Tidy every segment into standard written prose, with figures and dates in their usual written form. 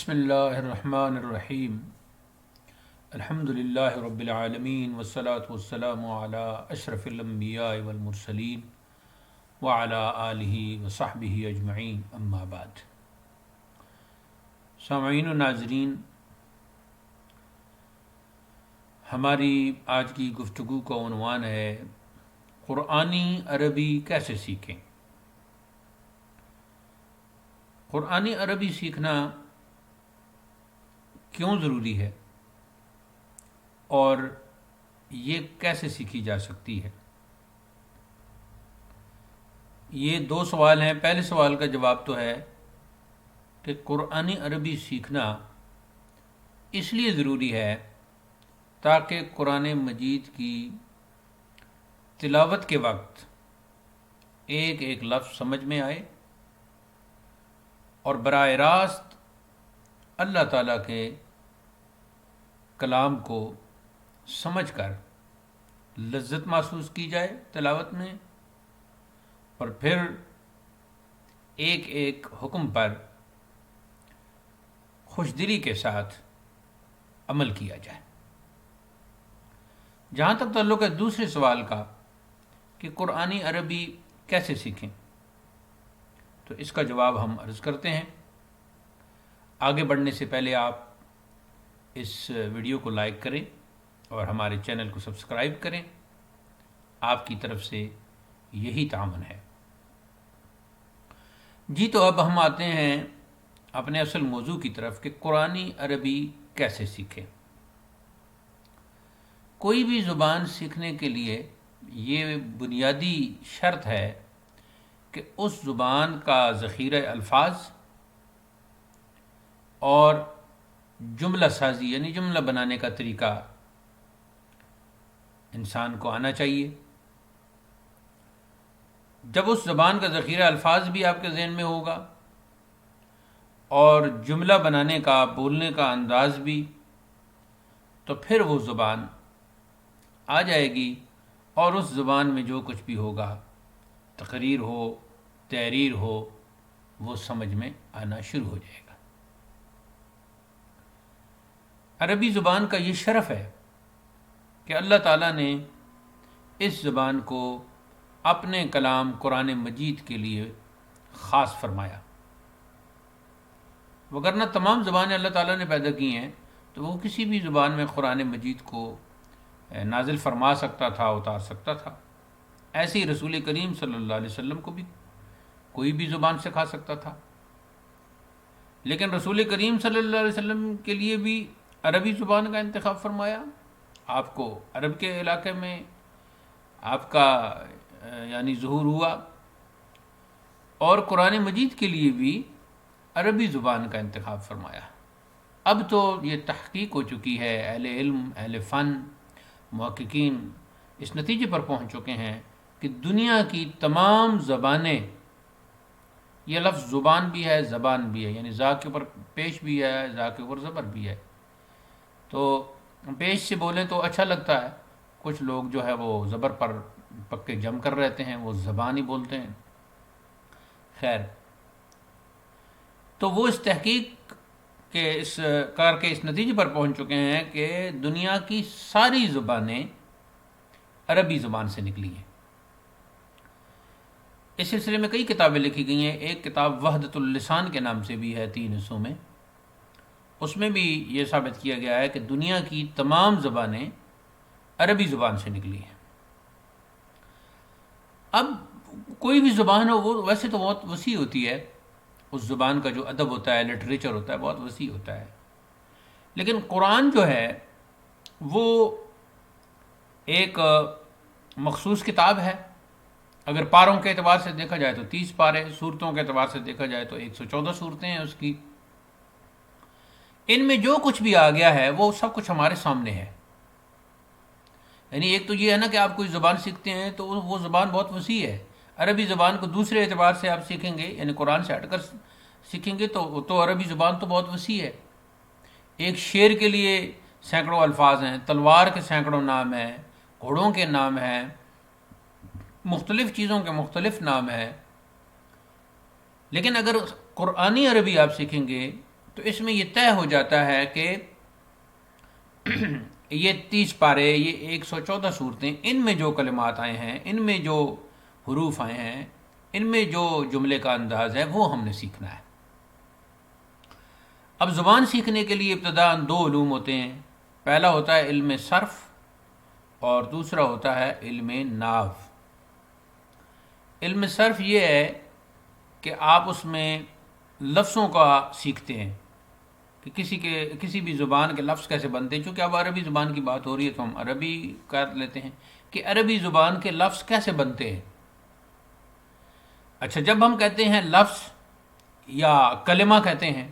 بسم اللہ الرحمن الرحیم الحمد للہ رب العالمین والصلاة والسلام علی اشرف الانبیاء والمرسلین وعلی آلہ وصحبہ اجمعین اما بعد۔ سامعین و ناظرین، ہماری آج کی گفتگو کا عنوان ہے قرآنی عربی کیسے سیکھیں۔ قرآنی عربی سیکھنا کیوں ضروری ہے اور یہ کیسے سیکھی جا سکتی ہے؟ یہ دو سوال ہیں۔ پہلے سوال کا جواب تو ہے کہ قرآنی عربی سیکھنا اس لیے ضروری ہے تاکہ قرآن مجید کی تلاوت کے وقت ایک ایک لفظ سمجھ میں آئے اور براہ راست اللہ تعالیٰ کے کلام کو سمجھ کر لذت محسوس کی جائے تلاوت میں، اور پھر ایک ایک حکم پر خوش دلی کے ساتھ عمل کیا جائے۔ جہاں تک تعلق ہے دوسرے سوال کا کہ قرآنی عربی کیسے سیکھیں، تو اس کا جواب ہم عرض کرتے ہیں۔ آگے بڑھنے سے پہلے آپ اس ویڈیو کو لائک کریں اور ہمارے چینل کو سبسکرائب کریں۔ آپ کی طرف سے یہی تعاون ہے۔ جی، تو اب ہم آتے ہیں اپنے اصل موضوع کی طرف کہ قرآنی عربی کیسے سیکھیں۔ کوئی بھی زبان سیکھنے کے لیے یہ بنیادی شرط ہے کہ اس زبان کا ذخیرہ الفاظ اور جملہ سازی یعنی جملہ بنانے کا طریقہ انسان کو آنا چاہیے۔ جب اس زبان کا ذخیرہ الفاظ بھی آپ کے ذہن میں ہوگا اور جملہ بنانے کا بولنے کا انداز بھی، تو پھر وہ زبان آ جائے گی اور اس زبان میں جو کچھ بھی ہوگا، تقریر ہو، تحریر ہو، وہ سمجھ میں آنا شروع ہو جائے گا۔ عربی زبان کا یہ شرف ہے کہ اللہ تعالیٰ نے اس زبان کو اپنے کلام قرآن مجید کے لیے خاص فرمایا، وگرنہ تمام زبانیں اللہ تعالیٰ نے پیدا کی ہیں تو وہ کسی بھی زبان میں قرآن مجید کو نازل فرما سکتا تھا، اتار سکتا تھا۔ ایسے ہی رسول کریم صلی اللہ علیہ وسلم کو بھی کوئی بھی زبان سکھا سکتا تھا، لیکن رسول کریم صلی اللہ علیہ وسلم کے لیے بھی عربی زبان کا انتخاب فرمایا۔ آپ کو عرب کے علاقے میں آپ کا یعنی ظہور ہوا، اور قرآن مجید کے لیے بھی عربی زبان کا انتخاب فرمایا۔ اب تو یہ تحقیق ہو چکی ہے، اہل علم، اہل فن، محققین اس نتیجے پر پہنچ چکے ہیں کہ دنیا کی تمام زبانیں، یہ لفظ زبان بھی ہے، زبان بھی ہے، یعنی زا کے اوپر پیش بھی ہے، زا کے اوپر زبر بھی ہے۔ تو پیش سے بولیں تو اچھا لگتا ہے، کچھ لوگ جو ہے وہ زبر پر پکے جم کر رہتے ہیں، وہ زبان ہی بولتے ہیں۔ خیر، تو وہ اس تحقیق کے اس نتیجے پر پہنچ چکے ہیں کہ دنیا کی ساری زبانیں عربی زبان سے نکلی ہیں۔ اس سلسلے میں کئی کتابیں لکھی گئی ہیں۔ ایک کتاب وحدت اللسان کے نام سے بھی ہے، 3 حصوں میں۔ اس میں بھی یہ ثابت کیا گیا ہے کہ دنیا کی تمام زبانیں عربی زبان سے نکلی ہیں۔ اب کوئی بھی زبان ہو، وہ ویسے تو بہت وسیع ہوتی ہے، اس زبان کا جو ادب ہوتا ہے، لٹریچر ہوتا ہے، بہت وسیع ہوتا ہے، لیکن قرآن جو ہے وہ ایک مخصوص کتاب ہے۔ اگر پاروں کے اعتبار سے دیکھا جائے تو 30 پارے، صورتوں کے اعتبار سے دیکھا جائے تو 114 صورتیں ہیں اس کی۔ ان میں جو کچھ بھی آ گیا ہے وہ سب کچھ ہمارے سامنے ہے۔ یعنی ایک تو یہ ہے نا کہ آپ کوئی زبان سیکھتے ہیں تو وہ زبان بہت وسیع ہے۔ عربی زبان کو دوسرے اعتبار سے آپ سیکھیں گے، یعنی قرآن سے ہٹ کر سیکھیں گے تو عربی زبان تو بہت وسیع ہے۔ ایک شیر کے لیے سینکڑوں الفاظ ہیں، تلوار کے سینکڑوں نام ہیں، گھوڑوں کے نام ہیں، مختلف چیزوں کے مختلف نام ہیں۔ لیکن اگر قرآنی عربی آپ سیکھیں گے تو اس میں یہ طے ہو جاتا ہے کہ یہ 30 پارے، یہ 114 صورتیں، ان میں جو کلمات آئے ہیں، ان میں جو حروف آئے ہیں، ان میں جو جملے کا انداز ہے، وہ ہم نے سیکھنا ہے۔ اب زبان سیکھنے کے لیے ابتداءً 2 علوم ہوتے ہیں، پہلا ہوتا ہے علم صرف اور دوسرا ہوتا ہے علم نحو۔ علم صرف یہ ہے کہ آپ اس میں لفظوں کا سیکھتے ہیں کہ کسی بھی زبان کے لفظ کیسے بنتے ہیں۔ چونکہ اب عربی زبان کی بات ہو رہی ہے تو ہم عربی کر لیتے ہیں کہ عربی زبان کے لفظ کیسے بنتے ہیں۔ اچھا، جب ہم کہتے ہیں لفظ یا کلمہ کہتے ہیں،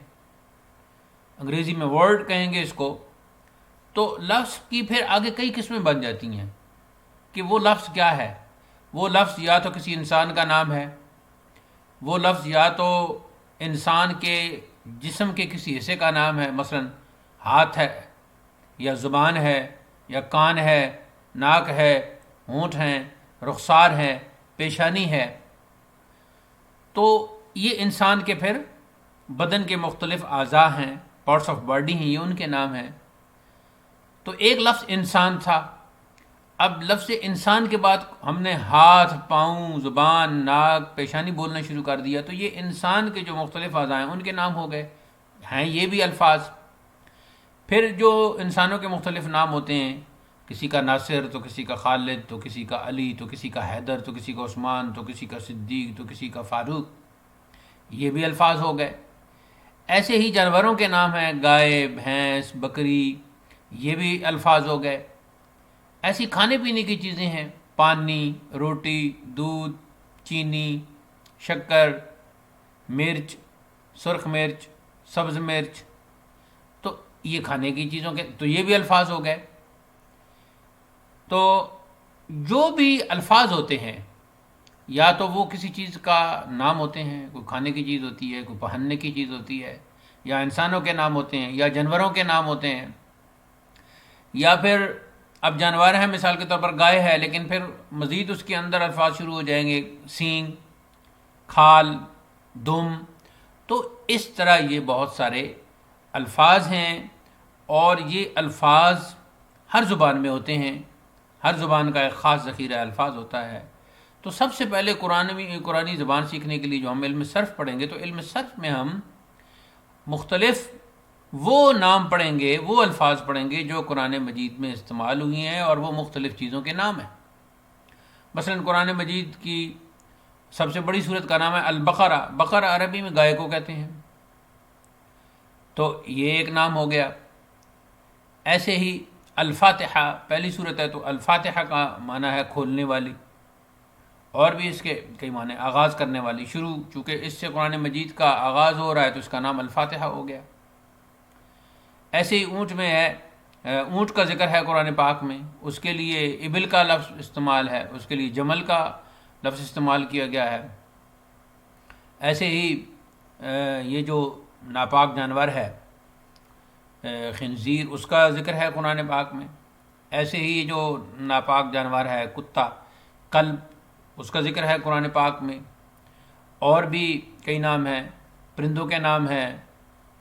انگریزی میں ورڈ کہیں گے اس کو، تو لفظ کی پھر آگے کئی قسمیں بن جاتی ہیں کہ وہ لفظ کیا ہے۔ وہ لفظ یا تو کسی انسان کا نام ہے، وہ لفظ یا تو انسان کے جسم کے کسی حصے کا نام ہے، مثلا ہاتھ ہے یا زبان ہے یا کان ہے، ناک ہے، ہونٹ ہیں، رخسار ہے، پیشانی ہے۔ تو یہ انسان کے پھر بدن کے مختلف اعضاء ہیں، پارٹس آف باڈی ہیں، یہ ان کے نام ہیں۔ تو ایک لفظ انسان تھا، اب لفظ انسان کے بعد ہم نے ہاتھ، پاؤں، زبان، ناک، پیشانی بولنا شروع کر دیا، تو یہ انسان کے جو مختلف اعضاء ہیں ان کے نام ہو گئے، ہیں یہ بھی الفاظ۔ پھر جو انسانوں کے مختلف نام ہوتے ہیں، کسی کا ناصر تو کسی کا خالد تو کسی کا علی تو کسی کا حیدر تو کسی کا عثمان تو کسی کا صدیق تو کسی کا فاروق، یہ بھی الفاظ ہو گئے۔ ایسے ہی جانوروں کے نام ہیں، گائے، بھینس، بکری، یہ بھی الفاظ ہو گئے۔ ایسی کھانے پینے کی چیزیں ہیں، پانی، روٹی، دودھ، چینی، شکر، مرچ، سرخ مرچ، سبز مرچ، تو یہ کھانے کی چیزوں کے، تو یہ بھی الفاظ ہو گئے۔ تو جو بھی الفاظ ہوتے ہیں، یا تو وہ کسی چیز کا نام ہوتے ہیں، کوئی کھانے کی چیز ہوتی ہے، کوئی پہننے کی چیز ہوتی ہے، یا انسانوں کے نام ہوتے ہیں، یا جانوروں کے نام ہوتے ہیں، یا پھر اب جانور ہیں، مثال کے طور پر گائے ہے، لیکن پھر مزید اس کے اندر الفاظ شروع ہو جائیں گے، سینگ، کھال، دم۔ تو اس طرح یہ بہت سارے الفاظ ہیں، اور یہ الفاظ ہر زبان میں ہوتے ہیں، ہر زبان کا ایک خاص ذخیرہ الفاظ ہوتا ہے۔ تو سب سے پہلے قرآنی زبان سیکھنے کے لیے جو ہم علم صرف پڑھیں گے، تو علم صرف میں ہم مختلف وہ نام پڑھیں گے، وہ الفاظ پڑھیں گے جو قرآن مجید میں استعمال ہوئی ہیں، اور وہ مختلف چیزوں کے نام ہیں۔ مثلا قرآن مجید کی سب سے بڑی سورت کا نام ہے البقرہ، بقرہ عربی میں گائے کو کہتے ہیں، تو یہ ایک نام ہو گیا۔ ایسے ہی الفاتحہ پہلی سورت ہے، تو الفاتحہ کا معنی ہے کھولنے والی، اور بھی اس کے کئی معنی، آغاز کرنے والی، شروع، چونکہ اس سے قرآن مجید کا آغاز ہو رہا ہے تو اس کا نام الفاتحہ ہو گیا۔ ایسے ہی اونٹ میں ہے، اونٹ کا ذکر ہے قرآن پاک میں، اس کے لیے ابل کا لفظ استعمال ہے، اس کے لیے جمل کا لفظ استعمال کیا گیا ہے۔ ایسے ہی یہ جو ناپاک جانور ہے خنزیر، اس کا ذکر ہے قرآن پاک میں۔ ایسے ہی یہ جو ناپاک جانور ہے کتا، کلب، اس کا ذکر ہے قرآن پاک میں۔ اور بھی کئی نام ہیں، پرندوں کے نام ہیں،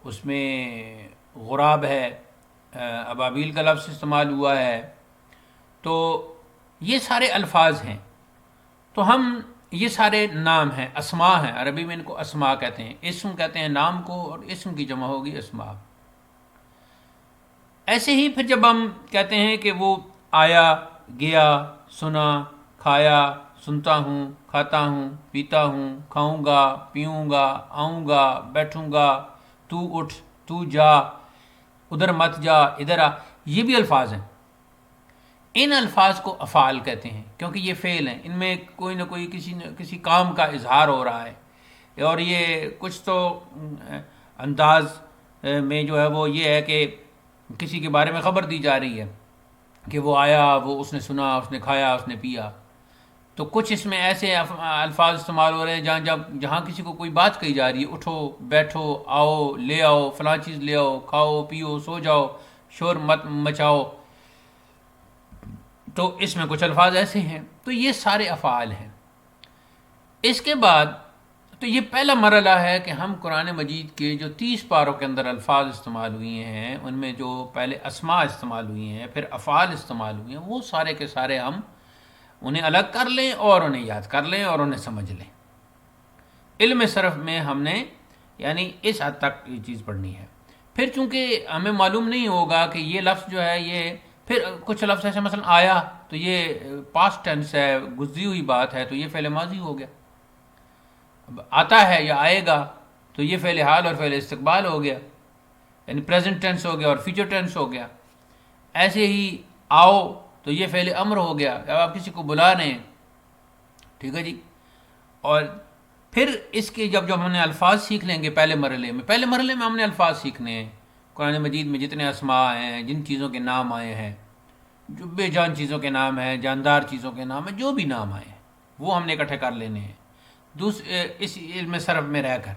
اس میں غراب ہے، ابابیل کا لفظ استعمال ہوا ہے۔ تو یہ سارے الفاظ ہیں، تو ہم یہ سارے نام ہیں، اسماء ہیں، عربی میں ان کو اسماء کہتے ہیں، اسم کہتے ہیں نام کو، اور اسم کی جمع ہوگی اسماء۔ ایسے ہی پھر جب ہم کہتے ہیں کہ وہ آیا، گیا، سنا، کھایا، سنتا ہوں، کھاتا ہوں، پیتا ہوں، کھاؤں گا، پیوں گا، آؤں گا، بیٹھوں گا، تو اٹھ، تو جا، ادھر مت جا، ادھر آ، یہ بھی الفاظ ہیں۔ ان الفاظ کو افعال کہتے ہیں، کیونکہ یہ فعل ہیں، ان میں کوئی نہ کوئی کسی کام کا اظہار ہو رہا ہے، اور یہ کچھ تو انداز میں جو ہے وہ یہ ہے کہ کسی کے بارے میں خبر دی جا رہی ہے کہ وہ آیا، وہ اس نے سنا، اس نے کھایا، اس نے پیا۔ تو کچھ اس میں ایسے الفاظ استعمال ہو رہے ہیں جہاں کسی کو کوئی بات کہی جا رہی ہے، اٹھو، بیٹھو، آؤ، لے آؤ، فلاں چیز لے آؤ، کھاؤ، پیو، سو جاؤ، شور مت مچاؤ۔ تو اس میں کچھ الفاظ ایسے ہیں، تو یہ سارے افعال ہیں۔ اس کے بعد تو یہ پہلا مرحلہ ہے کہ ہم قرآن مجید کے جو 30 پاروں کے اندر الفاظ استعمال ہوئے ہیں، ان میں جو پہلے اسماء استعمال ہوئی ہیں، پھر افعال استعمال ہوئے ہیں، وہ سارے کے سارے ہم انہیں الگ کر لیں اور انہیں یاد کر لیں اور انہیں سمجھ لیں۔ علم صرف میں ہم نے یعنی اس حد تک یہ چیز پڑھنی ہے۔ پھر چونکہ ہمیں معلوم نہیں ہوگا کہ یہ لفظ جو ہے، یہ پھر کچھ لفظ ایسے مثلا آیا تو یہ پاسٹ ٹینس ہے، گزری ہوئی بات ہے، تو یہ فعل ماضی ہو گیا۔ اب آتا ہے یا آئے گا تو یہ فعل حال اور فعل استقبال ہو گیا، یعنی پریزنٹ ٹینس ہو گیا اور فیوچر ٹینس ہو گیا۔ ایسے ہی آؤ تو یہ فعل امر ہو گیا، جب آپ کسی کو بلا رہے ہیں، ٹھیک ہے جی۔ اور پھر اس کے جب ہم نے الفاظ سیکھ لیں گے پہلے مرحلے میں ہم نے الفاظ سیکھنے ہیں۔ قرآن مجید میں جتنے اسماء ہیں، جن چیزوں کے نام آئے ہیں، جو بے جان چیزوں کے نام ہیں، جاندار چیزوں کے نام ہیں، جو بھی نام آئے ہیں وہ ہم نے اکٹھے کر لینے ہیں اس علم صرف میں رہ کر۔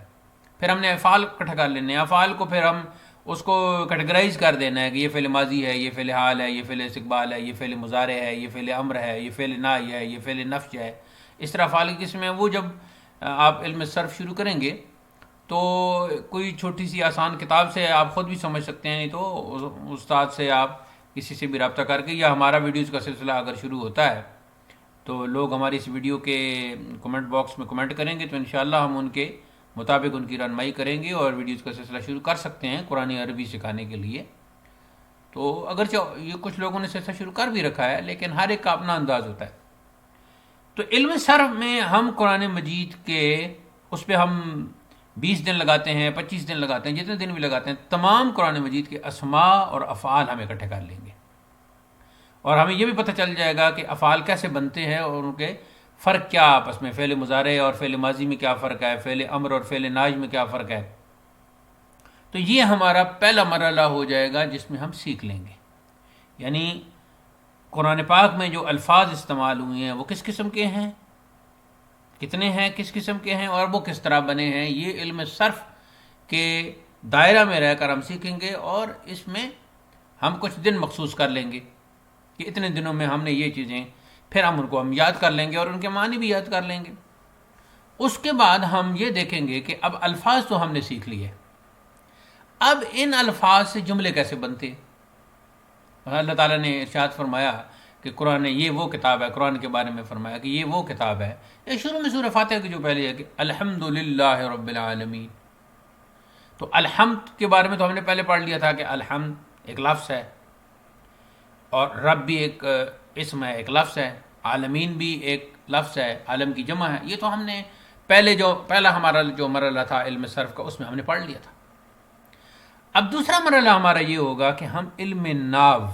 پھر ہم نے افعال اکٹھا کر لینے ہیں، افعال کو پھر ہم اس کو کیٹیگرائز کر دینا ہے کہ یہ فعل ماضی ہے، یہ فعل حال ہے، یہ فعل استقبال ہے، یہ فعل مضارع ہے، یہ فعل امر ہے، یہ فعل نائی ہے، یہ فعل نفی ہے۔ اس طرح افعال کی قسم ہے۔ وہ جب آپ علم صرف شروع کریں گے تو کوئی چھوٹی سی آسان کتاب سے آپ خود بھی سمجھ سکتے ہیں، نہیں تو استاد سے آپ کسی سے بھی رابطہ کر کے، یا ہمارا ویڈیوز کا سلسلہ اگر شروع ہوتا ہے تو لوگ ہماری اس ویڈیو کے کمنٹ باکس میں کمنٹ کریں گے تو انشاءاللہ ہم ان کے مطابق ان کی رہنمائی کریں گے اور ویڈیوز کا سلسلہ شروع کر سکتے ہیں قرآن عربی سکھانے کے لیے۔ تو اگرچہ یہ کچھ لوگوں نے سلسلہ شروع کر بھی رکھا ہے، لیکن ہر ایک کا اپنا انداز ہوتا ہے۔ تو علم صرف میں ہم قرآن مجید کے اس پہ ہم 20 دن لگاتے ہیں، 25 دن لگاتے ہیں، جتنے دن بھی لگاتے ہیں، تمام قرآن مجید کے اسماء اور افعال ہم اکٹھے کر لیں گے، اور ہمیں یہ بھی پتہ چل جائے گا کہ افعال کیسے بنتے ہیں اور ان کے فرق کیا آپس میں، فعل مضارع اور فعل ماضی میں کیا فرق ہے، فعل امر اور فعل ناج میں کیا فرق ہے۔ تو یہ ہمارا پہلا مرحلہ ہو جائے گا جس میں ہم سیکھ لیں گے، یعنی قرآن پاک میں جو الفاظ استعمال ہوئے ہیں وہ کس قسم کے ہیں، کتنے ہیں، کس قسم کے ہیں، اور وہ کس طرح بنے ہیں۔ یہ علم صرف کے دائرہ میں رہ کر ہم سیکھیں گے، اور اس میں ہم کچھ دن مخصوص کر لیں گے کہ اتنے دنوں میں ہم نے یہ چیزیں، پھر ہم ان کو یاد کر لیں گے اور ان کے معنی بھی یاد کر لیں گے۔ اس کے بعد ہم یہ دیکھیں گے کہ اب الفاظ تو ہم نے سیکھ لیے، اب ان الفاظ سے جملے کیسے بنتے ہیں۔ اللہ تعالیٰ نے ارشاد فرمایا کہ قرآن یہ وہ کتاب ہے، قرآن کے بارے میں فرمایا کہ یہ وہ کتاب ہے۔ یہ شروع میں سورہ فاتحہ کی جو پہلے ہے کہ الحمدللہ رب العالمین، تو الحمد کے بارے میں تو ہم نے پہلے پڑھ لیا تھا کہ الحمد ایک لفظ ہے، اور رب بھی ایک اسم ہے، ایک لفظ ہے، عالمین بھی ایک لفظ ہے، عالم کی جمع ہے۔ یہ تو ہم نے پہلا ہمارا جو مرحلہ تھا علم صرف کا، اس میں ہم نے پڑھ لیا تھا۔ اب دوسرا مرحلہ ہمارا یہ ہوگا کہ ہم علم ناو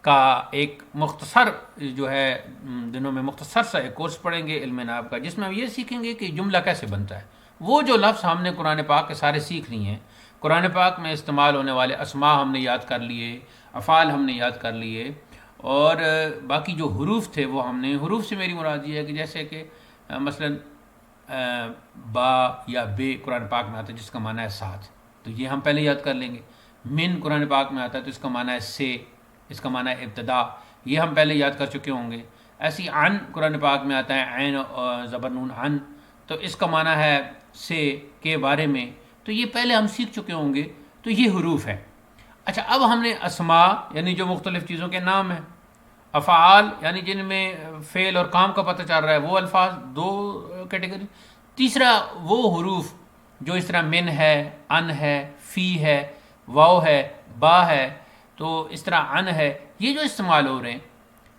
کا ایک مختصر جو ہے دنوں میں مختصر سا ایک کورس پڑھیں گے علم ناو کا، جس میں ہم یہ سیکھیں گے کہ جملہ کیسے بنتا ہے۔ وہ جو لفظ ہم نے قرآن پاک کے سارے سیکھ لیے ہیں، قرآن پاک میں استعمال ہونے والے اسماء ہم نے یاد کر لیے، افعال ہم نے یاد کر لیے، اور باقی جو حروف تھے وہ ہم نے، حروف سے میری مراد یہ ہے کہ جیسے کہ مثلا با یا بے قرآن پاک میں آتا ہے جس کا معنی ہے ساتھ، تو یہ ہم پہلے یاد کر لیں گے۔ من قرآن پاک میں آتا ہے تو اس کا معنی ہے سے، اس کا معنی ہے ابتدا، یہ ہم پہلے یاد کر چکے ہوں گے۔ ایسی عن قرآن پاک میں آتا ہے عین زبر نون عن، تو اس کا معنی ہے سے کے بارے میں، تو یہ پہلے ہم سیکھ چکے ہوں گے۔ تو یہ حروف ہے۔ اچھا، اب ہم نے اسماء یعنی جو مختلف چیزوں کے نام ہیں، افعال یعنی جن میں فعل اور کام کا پتہ چل رہا ہے، وہ الفاظ دو کیٹیگری۔ تیسرا وہ حروف جو اس طرح من ہے، ان ہے، فی ہے، واو ہے، با ہے، تو اس طرح ان ہے، یہ جو استعمال ہو رہے ہیں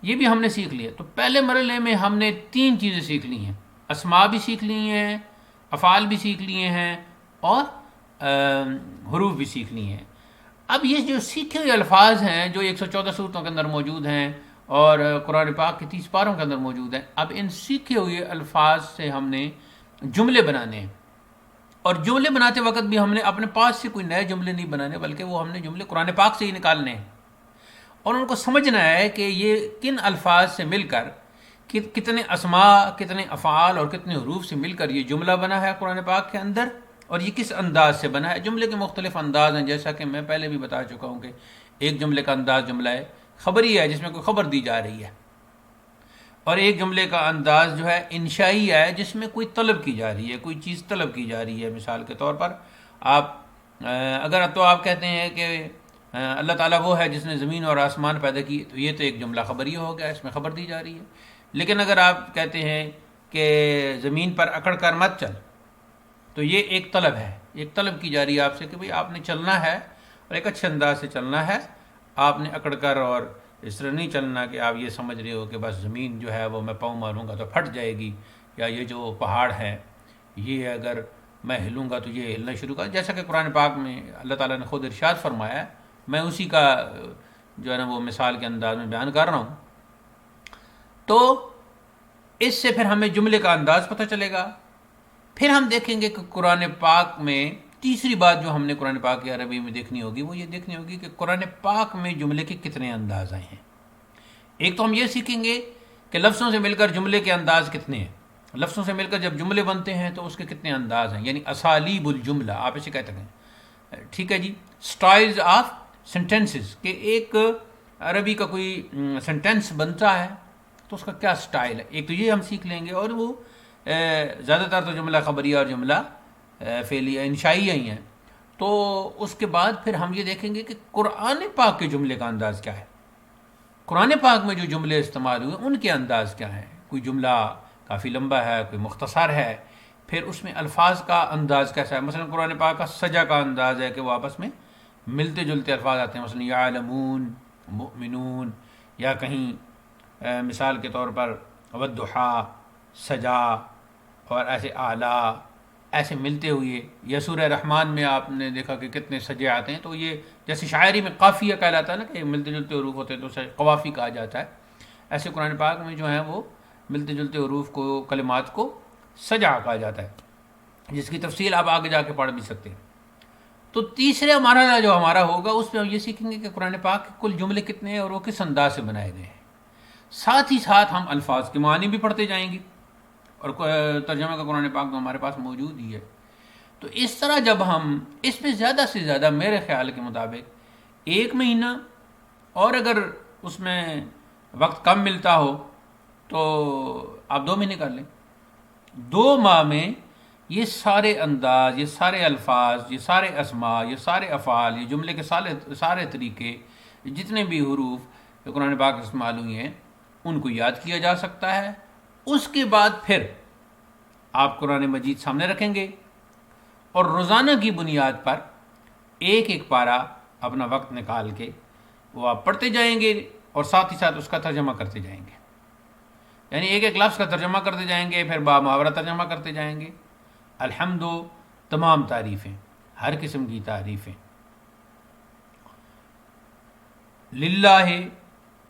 یہ بھی ہم نے سیکھ لیا۔ تو پہلے مرحلے میں ہم نے 3 چیزیں سیکھ لی ہیں، اسماء بھی سیکھ لی ہیں، افعال بھی سیکھ لیے ہیں، اور حروف بھی سیکھ لی ہیں۔ اب یہ جو سیکھے ہوئے الفاظ ہیں جو 114 صورتوں کے اندر موجود ہیں اور قرآن پاک کے 30 پاروں کے اندر موجود ہیں، اب ان سیکھے ہوئے الفاظ سے ہم نے جملے بنانے ہیں، اور جملے بناتے وقت بھی ہم نے اپنے پاس سے کوئی نئے جملے نہیں بنانے، بلکہ وہ ہم نے جملے قرآن پاک سے ہی نکالنے ہیں، اور ان کو سمجھنا ہے کہ یہ کن الفاظ سے مل کر، کتنے اسماء، کتنے افعال اور کتنے حروف سے مل کر یہ جملہ بنا ہے قرآن پاک کے اندر، اور یہ کس انداز سے بنا ہے۔ جملے کے مختلف انداز ہیں، جیسا کہ میں پہلے بھی بتا چکا ہوں کہ ایک جملے کا انداز جملہ ہے خبری ہے، جس میں کوئی خبر دی جا رہی ہے، اور ایک جملے کا انداز جو ہے انشائی ہے، جس میں کوئی طلب کی جا رہی ہے، کوئی چیز طلب کی جا رہی ہے۔ مثال کے طور پر آپ اگر تو آپ کہتے ہیں کہ اللہ تعالیٰ وہ ہے جس نے زمین اور آسمان پیدا کی، تو یہ تو ایک جملہ خبریہ ہو گیا، اس میں خبر دی جا رہی ہے۔ لیکن اگر آپ کہتے ہیں کہ زمین پر اکڑ کر مت چل، تو یہ ایک طلب ہے، ایک طلب کی جا رہی ہے آپ سے کہ بھئی آپ نے چلنا ہے اور ایک اچھے انداز سے چلنا ہے، آپ نے اکڑ کر اور اس طرح نہیں چلنا کہ آپ یہ سمجھ رہے ہو کہ بس زمین جو ہے وہ میں پاؤں ماروں گا تو پھٹ جائے گی، یا یہ جو پہاڑ ہے یہ اگر میں ہلوں گا تو یہ ہلنا شروع کر، جیسا کہ قرآن پاک میں اللہ تعالیٰ نے خود ارشاد فرمایا ہے۔ میں اسی کا جو ہے نا وہ مثال کے انداز میں بیان کر رہا ہوں۔ تو اس سے پھر ہمیں جملے کا انداز پتہ چلے گا۔ پھر ہم دیکھیں گے کہ قرآن پاک میں تیسری بات جو ہم نے قرآن پاک کی عربی میں دیکھنی ہوگی، وہ یہ دیکھنی ہوگی کہ قرآن پاک میں جملے کے کتنے انداز آئے ہیں۔ ایک تو ہم یہ سیکھیں گے کہ لفظوں سے مل کر جملے کے انداز کتنے ہیں، لفظوں سے مل کر جب جملے بنتے ہیں تو اس کے کتنے انداز ہیں، یعنی اسالیب الجملہ آپ اسے کہتے ہیں، ٹھیک ہے جی، سٹائلز آف سینٹینسز، کہ ایک عربی کا کوئی سینٹینس بنتا ہے تو اس کا کیا سٹائل ہے، ایک تو یہ ہم سیکھ لیں گے۔ اور وہ زیادہ تر تو جملہ خبریہ اور جملہ فعلیہ انشائیہ ہی ہیں۔ تو اس کے بعد پھر ہم یہ دیکھیں گے کہ قرآن پاک کے جملے کا انداز کیا ہے، قرآن پاک میں جو جملے استعمال ہوئے ان کے انداز کیا ہیں، کوئی جملہ کافی لمبا ہے، کوئی مختصر ہے، پھر اس میں الفاظ کا انداز کیسا ہے۔ مثلا قرآن پاک کا سجا کا انداز ہے کہ وہ آپس میں ملتے جلتے الفاظ آتے ہیں، مثلا یعلمون، مؤمنون، یا کہیں مثال کے طور پر والضحیٰ، سجا، اور ایسے اعلیٰ، ایسے ملتے ہوئے۔ یا سورہ رحمان میں آپ نے دیکھا کہ کتنے سجے آتے ہیں، تو یہ جیسے شاعری میں قافیہ کہلاتا ہے نا کہ ملتے جلتے حروف ہوتے ہیں تو قوافی کہا جاتا ہے، ایسے قرآن پاک میں جو ہیں وہ ملتے جلتے حروف کو، کلمات کو سجا کہا جاتا ہے، جس کی تفصیل آپ آگے جا کے پڑھ بھی سکتے ہیں۔ تو تیسرا مرحلہ جو ہمارا ہوگا اس میں ہم یہ سیکھیں گے کہ قرآن پاک کے کل جملے کتنے ہیں اور وہ کس انداز سے بنائے گئے ہیں۔ ساتھ ہی ساتھ ہم الفاظ کے معنی بھی پڑھتے جائیں گے، اور ترجمہ کا قرآن پاک تو ہمارے پاس موجود ہی ہے۔ تو اس طرح جب ہم اس میں زیادہ سے زیادہ میرے خیال کے مطابق 1 مہینہ، اور اگر اس میں وقت کم ملتا ہو تو آپ 2 مہینے کر لیں، 2 ماہ میں یہ سارے انداز، یہ سارے الفاظ، یہ سارے اسماء، یہ سارے افعال، یہ جملے کے سارے طریقے، جتنے بھی حروف جو قرآن پاک استعمال ہوئی ہیں ان کو یاد کیا جا سکتا ہے۔ اس کے بعد پھر آپ قرآن مجید سامنے رکھیں گے اور روزانہ کی بنیاد پر ایک ایک پارہ اپنا وقت نکال کے وہ آپ پڑھتے جائیں گے، اور ساتھ ہی ساتھ اس کا ترجمہ کرتے جائیں گے، یعنی ایک ایک لفظ کا ترجمہ کرتے جائیں گے، پھر با محاورہ ترجمہ کرتے جائیں گے۔ الحمد، تمام تعریفیں، ہر قسم کی تعریفیں۔ للہ،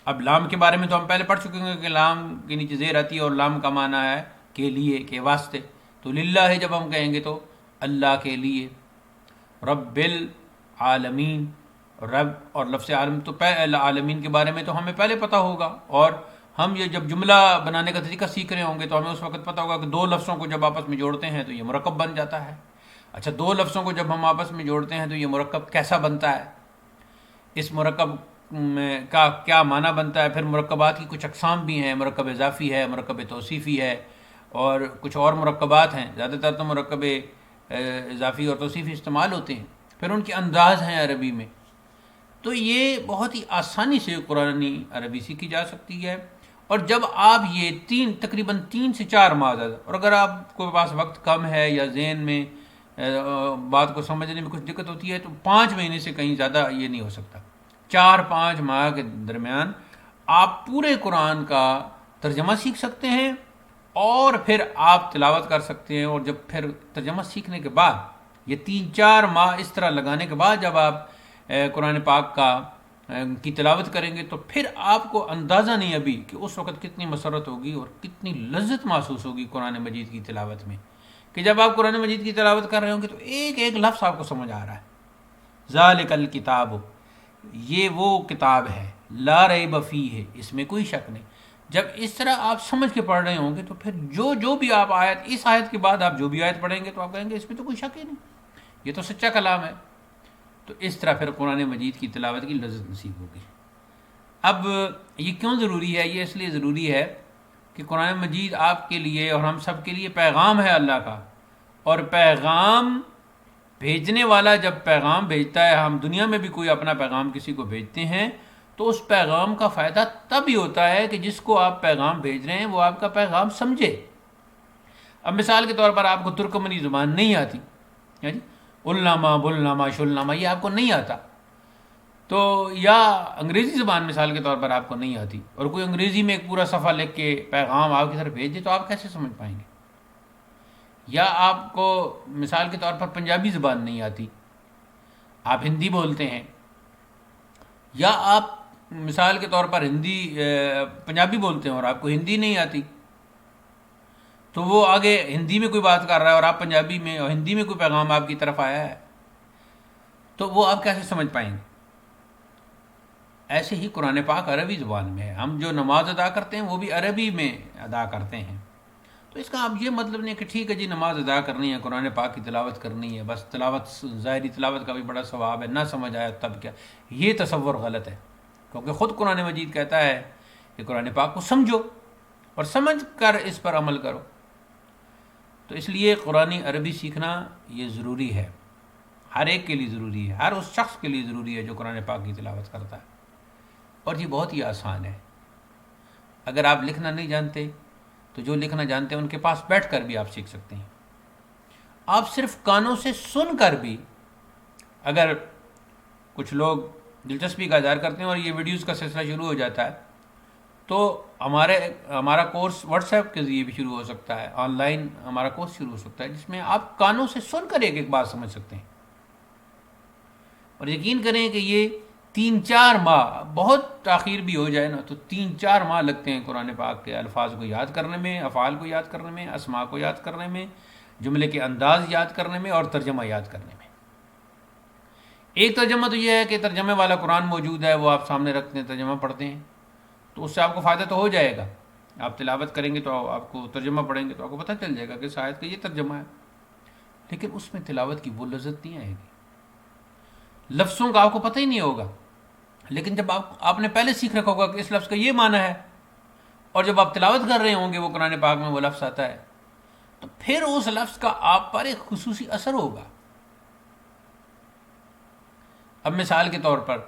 اب لام کے بارے میں تو ہم پہلے پڑھ چکے ہیں کہ لام کے نیچے زیر آتی ہے اور لام کا معنی ہے کے لیے، کے واسطے۔ تو للہ جب ہم کہیں گے تو اللہ کے لیے۔ رب العالمین، رب اور لفظ عالم، تو عالمین کے بارے میں تو ہمیں پہلے پتہ ہوگا، اور ہم یہ جب جملہ بنانے کا طریقہ سیکھ رہے ہوں گے تو ہمیں اس وقت پتہ ہوگا کہ 2 لفظوں کو جب آپس میں جوڑتے ہیں تو یہ مرکب بن جاتا ہے۔ اچھا، 2 لفظوں کو جب ہم آپس میں جوڑتے ہیں تو یہ مرکب کیسا بنتا ہے، اس مرکب کا کیا معنی بنتا ہے۔ پھر مرکبات کی کچھ اقسام بھی ہیں، مرکب اضافی ہے، مرکب توصیفی ہے، اور کچھ اور مرکبات ہیں، زیادہ تر تو مرکب اضافی اور توصیفی استعمال ہوتے ہیں۔ پھر ان کے انداز ہیں عربی میں۔ تو یہ بہت ہی آسانی سے قرآنی عربی سیکھی جا سکتی ہے۔ اور جب آپ یہ تقریباً 3 سے 4 ماہ، اور اگر آپ کے پاس وقت کم ہے یا ذہن میں بات کو سمجھنے میں کچھ دقت ہوتی ہے تو 5 مہینے سے کہیں زیادہ یہ نہیں ہو سکتا، 4-5 ماہ کے درمیان آپ پورے قرآن کا ترجمہ سیکھ سکتے ہیں، اور پھر آپ تلاوت کر سکتے ہیں۔ اور جب پھر ترجمہ سیکھنے کے بعد یہ 3-4 ماہ اس طرح لگانے کے بعد جب آپ قرآن پاک کی تلاوت کریں گے تو پھر آپ کو اندازہ نہیں ابھی کہ اس وقت کتنی مسرت ہوگی اور کتنی لذت محسوس ہوگی قرآن مجید کی تلاوت میں، کہ جب آپ قرآن مجید کی تلاوت کر رہے ہوں گے تو ایک ایک لفظ آپ کو سمجھ آ رہا ہے۔ ذالک الکتاب، یہ وہ کتاب ہے، لا ریب فیہ، اس میں کوئی شک نہیں۔ جب اس طرح آپ سمجھ کے پڑھ رہے ہوں گے تو پھر جو بھی آپ اس آیت کے بعد آپ جو بھی آیت پڑھیں گے تو آپ کہیں گے اس میں تو کوئی شک ہی نہیں، یہ تو سچا کلام ہے۔ تو اس طرح پھر قرآن مجید کی تلاوت کی لذت نصیب ہوگی۔ اب یہ کیوں ضروری ہے؟ یہ اس لیے ضروری ہے کہ قرآن مجید آپ کے لیے اور ہم سب کے لیے پیغام ہے اللہ کا، اور پیغام بھیجنے والا جب پیغام بھیجتا ہے، ہم دنیا میں بھی کوئی اپنا پیغام کسی کو بھیجتے ہیں تو اس پیغام کا فائدہ تب ہی ہوتا ہے کہ جس کو آپ پیغام بھیج رہے ہیں وہ آپ کا پیغام سمجھے۔ اب مثال کے طور پر آپ کو ترکمنی زبان نہیں آتی، جی النامہ بلنامہ شلنامہ یہ آپ کو نہیں آتا، تو یا انگریزی زبان مثال کے طور پر آپ کو نہیں آتی، اور کوئی انگریزی میں ایک پورا صفحہ لکھ کے پیغام آپ کی طرف بھیج دے تو آپ کیسے سمجھ پائیں گے؟ یا آپ کو مثال کے طور پر پنجابی زبان نہیں آتی، آپ ہندی بولتے ہیں، یا آپ مثال کے طور پر پنجابی بولتے ہیں اور آپ کو ہندی نہیں آتی، تو وہ آگے ہندی میں کوئی بات کر رہا ہے اور آپ پنجابی میں اور ہندی میں کوئی پیغام آپ کی طرف آیا ہے، تو وہ آپ کیسے سمجھ پائیں گے؟ ایسے ہی قرآن پاک عربی زبان میں ہے، ہم جو نماز ادا کرتے ہیں وہ بھی عربی میں ادا کرتے ہیں، تو اس کا اب یہ مطلب نہیں کہ ٹھیک ہے جی نماز ادا کرنی ہے، قرآن پاک کی تلاوت کرنی ہے، بس تلاوت ظاہری تلاوت کا بھی بڑا ثواب ہے، نہ سمجھ آیا تب کیا، یہ تصور غلط ہے، کیونکہ خود قرآن مجید کہتا ہے کہ قرآن پاک کو سمجھو اور سمجھ کر اس پر عمل کرو۔ تو اس لیے قرآن عربی سیکھنا یہ ضروری ہے، ہر ایک کے لیے ضروری ہے، ہر اس شخص کے لیے ضروری ہے جو قرآن پاک کی تلاوت کرتا ہے، اور یہ بہت ہی آسان ہے۔ اگر آپ لکھنا نہیں جانتے تو جو لکھنا جانتے ہیں ان کے پاس بیٹھ کر بھی آپ سیکھ سکتے ہیں، آپ صرف کانوں سے سن کر بھی، اگر کچھ لوگ دلچسپی کا اظہار کرتے ہیں اور یہ ویڈیوز کا سلسلہ شروع ہو جاتا ہے تو ہمارا کورس واٹس ایپ کے ذریعے بھی شروع ہو سکتا ہے، آن لائن ہمارا کورس شروع ہو سکتا ہے جس میں آپ کانوں سے سن کر ایک ایک بات سمجھ سکتے ہیں، اور یقین کریں کہ یہ 3-4 ماہ، بہت تاخیر بھی ہو جائے نا تو 3-4 ماہ لگتے ہیں قرآن پاک کے الفاظ کو یاد کرنے میں، افعال کو یاد کرنے میں، اسماء کو یاد کرنے میں، جملے کے انداز یاد کرنے میں، اور ترجمہ یاد کرنے میں۔ ایک ترجمہ تو یہ ہے کہ ترجمے والا قرآن موجود ہے، وہ آپ سامنے رکھتے ہیں، ترجمہ پڑھتے ہیں، تو اس سے آپ کو فائدہ تو ہو جائے گا، آپ تلاوت کریں گے تو آپ کو ترجمہ پڑھیں گے تو آپ کو پتہ چل جائے گا کہ اس آیت کا یہ ترجمہ ہے، لیکن اس میں تلاوت کی وہ لذت نہیں آئے گی، لفظوں کا آپ کو پتہ ہی نہیں ہوگا، لیکن جب آپ نے پہلے سیکھ رکھا ہوگا کہ اس لفظ کا یہ معنی ہے، اور جب آپ تلاوت کر رہے ہوں گے وہ قرآن پاک میں وہ لفظ آتا ہے، تو پھر اس لفظ کا آپ پر ایک خصوصی اثر ہوگا۔ اب مثال کے طور پر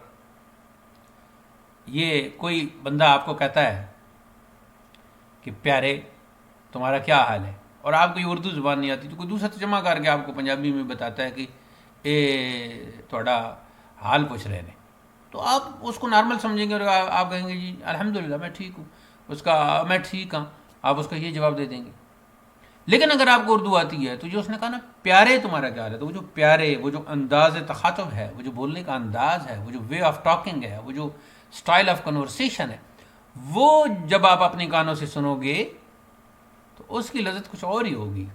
یہ کوئی بندہ آپ کو کہتا ہے کہ پیارے تمہارا کیا حال ہے، اور آپ کو یہ اردو زبان نہیں آتی، تو کوئی دوسرا ترجمہ کر کے آپ کو پنجابی میں بتاتا ہے کہ اے تھوڑا حال پوچھ رہے ہیں، تو آپ اس کو نارمل سمجھیں گے اور آپ کہیں گے جی الحمدللہ میں ٹھیک ہوں، اس کا میں ٹھیک ہوں، آپ اس کا یہ جواب دے دیں گے۔ لیکن اگر آپ کو اردو آتی ہے تو جو اس نے کہا نا پیارے تمہارا کیا حال ہے، تو وہ جو پیارے، وہ جو انداز تخاطب ہے، وہ جو بولنے کا انداز ہے، وہ جو وے آف ٹاکنگ ہے، وہ جو سٹائل آف کنورسیشن ہے، وہ جب آپ اپنے کانوں سے سنو گے تو اس کی لذت کچھ اور ہی ہوگی۔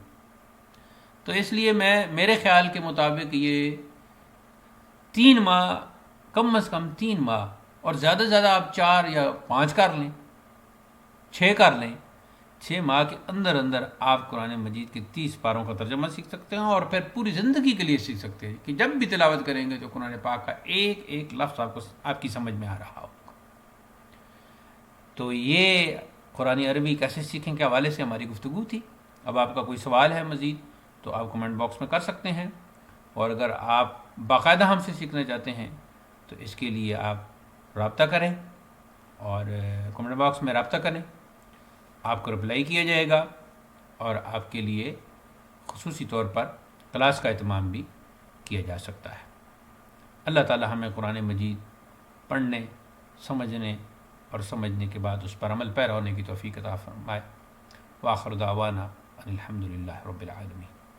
تو اس لیے میرے خیال کے مطابق یہ 3 ماہ، کم از کم 3 ماہ، اور زیادہ سے زیادہ آپ 4 یا 5 کر لیں، 6 کر لیں، 6 ماہ کے اندر اندر آپ قرآن مجید کے 30 پاروں کا ترجمہ سیکھ سکتے ہیں، اور پھر پوری زندگی کے لیے سیکھ سکتے ہیں کہ جب بھی تلاوت کریں گے تو قرآن پاک کا ایک ایک لفظ آپ کی سمجھ میں آ رہا ہو۔ تو یہ قرآن عربی کیسے سیکھیں کے حوالے سے ہماری گفتگو تھی۔ اب آپ کا کوئی سوال ہے مزید تو آپ کمنٹ باکس میں کر سکتے ہیں، اور اگر آپ باقاعدہ ہم سے سیکھنا چاہتے ہیں تو اس کے لیے آپ رابطہ کریں، اور کمنٹ باکس میں رابطہ کریں، آپ کو رپلائی کیا جائے گا، اور آپ کے لیے خصوصی طور پر کلاس کا اہتمام بھی کیا جا سکتا ہے۔ اللہ تعالی ہمیں قرآن مجید پڑھنے، سمجھنے اور سمجھنے کے بعد اس پر عمل پیرا ہونے کی توفیق عطا فرمائے۔ وآخر دعوانا ان الحمد للہ رب العالمین۔